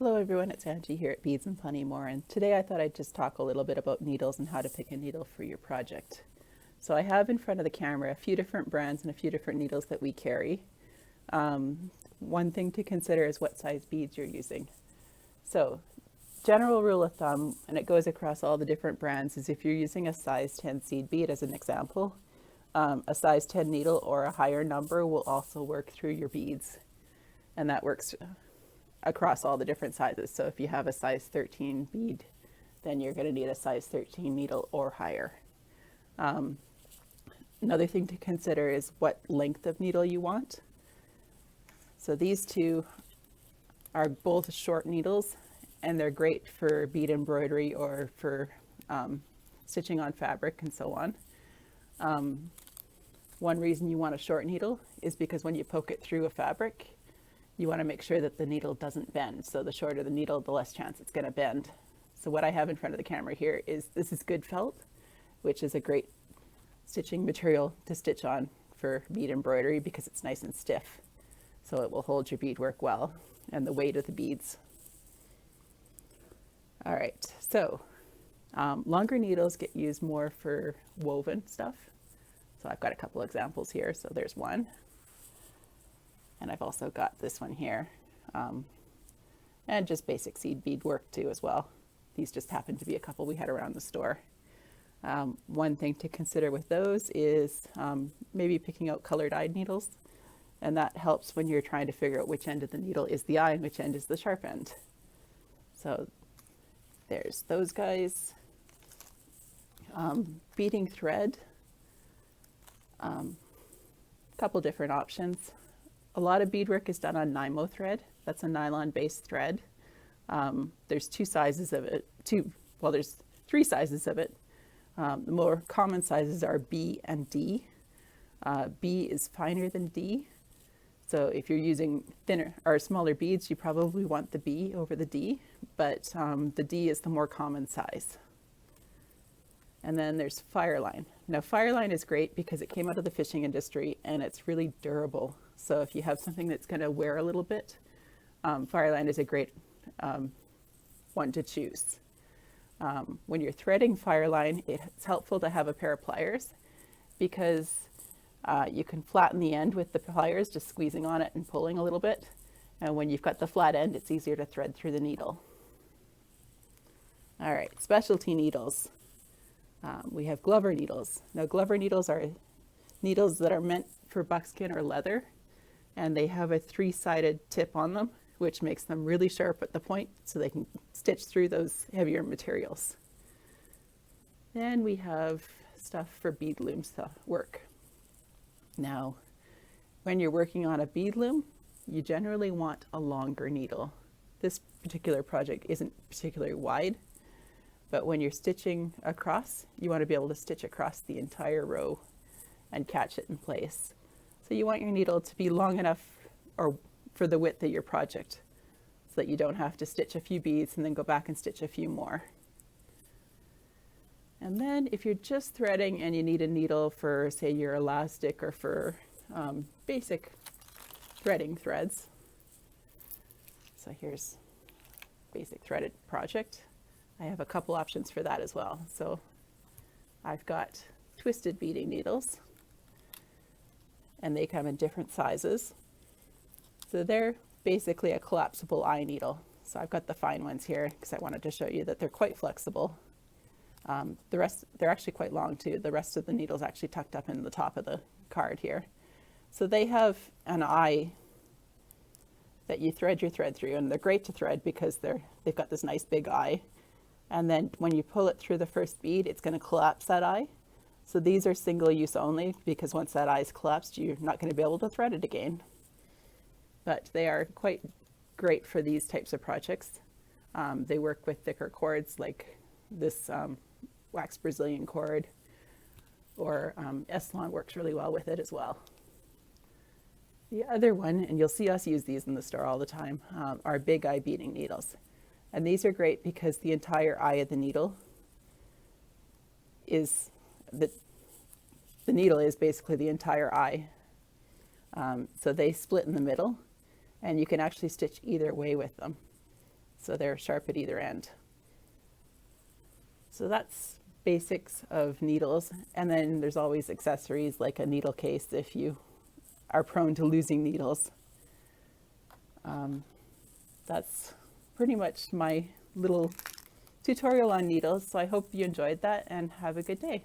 Hello everyone, it's Angie here at Beads and Plenty More, and today I thought I'd just talk a little bit about needles and how to pick a needle for your project. So I have in front of the camera a few different brands and a few different needles that we carry. One thing to consider is what size beads you're using. So general rule of thumb, and it goes across all the different brands, is if you're using a size 10 seed bead as an example, a size 10 needle or a higher number will also work through your beads, and that works across all the different sizes. So if you have a size 13 bead, then you're going to need a size 13 needle or higher. Another thing to consider is what length of needle you want. So these two are both short needles, and they're great for bead embroidery or for stitching on fabric and so on. One reason you want a short needle is because when you poke it through a fabric, you want to make sure that the needle doesn't bend. So the shorter the needle, the less chance it's going to bend. So what I have in front of the camera here is, this is good felt, which is a great stitching material to stitch on for bead embroidery because it's nice and stiff. So it will hold your beadwork well and the weight of the beads. All right, so longer needles get used more for woven stuff. So I've got a couple examples here. So there's one. And I've also got this one here, and just basic seed bead work too as well. These just happen to be a couple we had around the store. One thing to consider with those is maybe picking out colored eyed needles, and that helps when you're trying to figure out which end of the needle is the eye and which end is the sharp end. So there's those guys. Beading thread, couple different options. A lot of beadwork is done on Nymo thread. That's a nylon-based thread. There's two sizes of it. There's three sizes of it. The more common sizes are B and D. B is finer than D. So if you're using thinner or smaller beads, you probably want the B over the D, but the D is the more common size. And then there's Fireline. Now Fireline is great because it came out of the fishing industry and it's really durable. So if you have something that's going to wear a little bit, Fireline is a great one to choose. When you're threading Fireline, it's helpful to have a pair of pliers because you can flatten the end with the pliers, just squeezing on it and pulling a little bit. And when you've got the flat end, it's easier to thread through the needle. All right, specialty needles. We have Glover needles. Now Glover needles are needles that are meant for buckskin or leather, and they have a three-sided tip on them, which makes them really sharp at the point so they can stitch through those heavier materials. Then we have stuff for bead loom stuff work. Now, when you're working on a bead loom, you generally want a longer needle. This particular project isn't particularly wide, but when you're stitching across, you want to be able to stitch across the entire row and catch it in place. So you want your needle to be long enough or for the width of your project so that you don't have to stitch a few beads and then go back and stitch a few more. And then if you're just threading and you need a needle for, say, your elastic or for basic threading threads. So here's basic threaded project. I have a couple options for that as well. So I've got twisted beading needles, and they come in different sizes. So they're basically a collapsible eye needle. So I've got the fine ones here because I wanted to show you that they're quite flexible. The rest, they're actually quite long too. The rest of the needle's actually tucked up in the top of the card here. So they have an eye that you thread your thread through, and they're great to thread because they've got this nice big eye. And then when you pull it through the first bead, it's going to collapse that eye. So these are single use only because once that eye is collapsed, you're not going to be able to thread it again. But they are quite great for these types of projects. They work with thicker cords like this wax Brazilian cord, or Eslan works really well with it as well. The other one, and you'll see us use these in the store all the time, are big eye beading needles. And these are great because the entire eye of the needle is, the needle is basically the entire eye. So they split in the middle, and you can actually stitch either way with them. so they're sharp at either end. So that's basics of needles, and then there's always accessories like a needle case if you are prone to losing needles. That's pretty much my little tutorial on needles, so I hope you enjoyed that and have a good day.